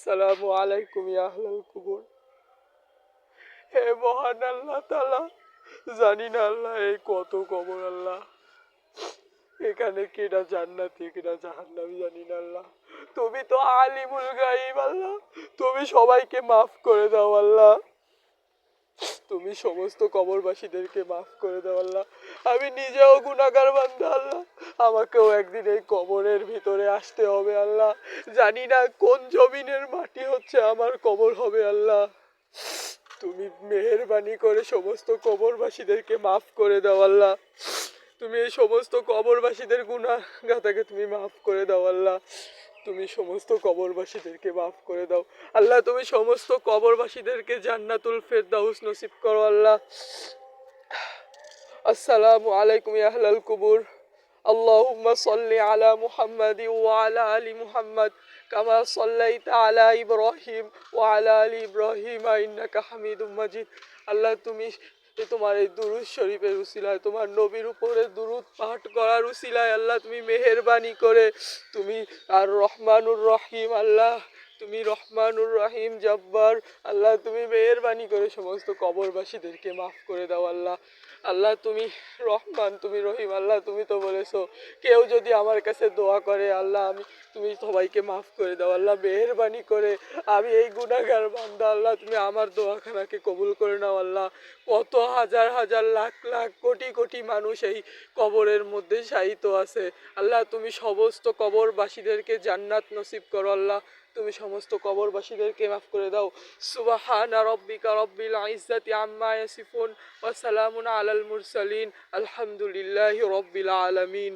আসসালামু আলাইকুম ইয়া আহলাল কুবুর। হে মহান আল্লাহ তাআলা, জানি না আল্লাহ এই কত কবর আল্লাহ, এখানে কেডা জান্নাতি কেডা জাহান্নামী জানি না আল্লাহ। তুমি তো আলিমুল গায়ব আল্লাহ, তুমি সবাইকে মাফ করে দাও আল্লাহ, তুমি সমস্ত কবরবাসীদেরকে মাফ করে দাও আল্লাহ। আমি নিজেও গুনাহগার বান্দা আল্লাহ, আমাকেও একদিন এই কবরের ভিতরে আসতে হবে আল্লাহ। জানি না কোন জমিনের মাটি হচ্ছে আমার কবর হবে আল্লাহ। তুমি মেহেরবানি করে সমস্ত কবরবাসীদেরকে মাফ করে দাও আল্লাহ। তুমি এই সমস্ত কবরবাসীদের গুনাহ গাতাকে তুমি মাফ করে দাও আল্লাহ। তুমি সমস্ত কবরবাসীদেরকে মাফ করে দাও আল্লাহ। তুমি সমস্ত কবরবাসীদেরকে জান্নাতুল ফেরদাউস নসিব করো আল্লাহ। আসসালামু আলাইকুম ইয়া আহলাল কুবুর। আল্লাহুম্মা সাল্লি আলা মুহাম্মাদি ওয়া আলা আলি মুহাম্মাদ কামা সাল্লাইতা আলা ইব্রাহিম ওয়া আলা আলি ইব্রাহিম ইন্নাকা হামিদুম মাজিদ। আল্লাহ তুমি তোমার এই দুরূদ শরীফের উসিলায়, তোমার নবীর উপরে দুরূদ পাঠ করার উসিলায় আল্লাহ তুমি মেহেরবানি করে, তুমি আর রহমানুর রহিম আল্লাহ, তুমি রহমানুর রহিম জব্বার আল্লাহ, তুমি মেহেরবানি করে সমস্ত কবরবাসীদেরকে মাফ করে দাও আল্লাহ। আল্লাহ তুমি রহমান, তুমি রহিম আল্লাহ। তুমি তো বলেছো কেউ যদি আমার কাছে দোয়া করে আল্লাহ তুমি সবাইকে মাফ করে দাও আল্লাহ। মেহেরবানি করে আমি এই গুনাহগার বান্দা আল্লাহ, তুমি আমার দোয়াখানাকে কবুল করে নাও আল্লাহ। কত হাজার হাজার লাখ লাখ কোটি কোটি মানুষ এই কবরের মধ্যে শায়িত আছে আল্লাহ, তুমি সমস্ত কবরবাসীদেরকে জান্নাত নসিব করো আল্লাহ। তুমি সমস্ত কবরবাসীদেরকে মাফ করে দাও। সুবহানা রাব্বিকা রাব্বিল ইজ্জাতি আম্মা ইয়াসিফুন ওয়া সালামুন আলাল মুরসালিন আলহামদুলিল্লাহি রাব্বিল আলামিন।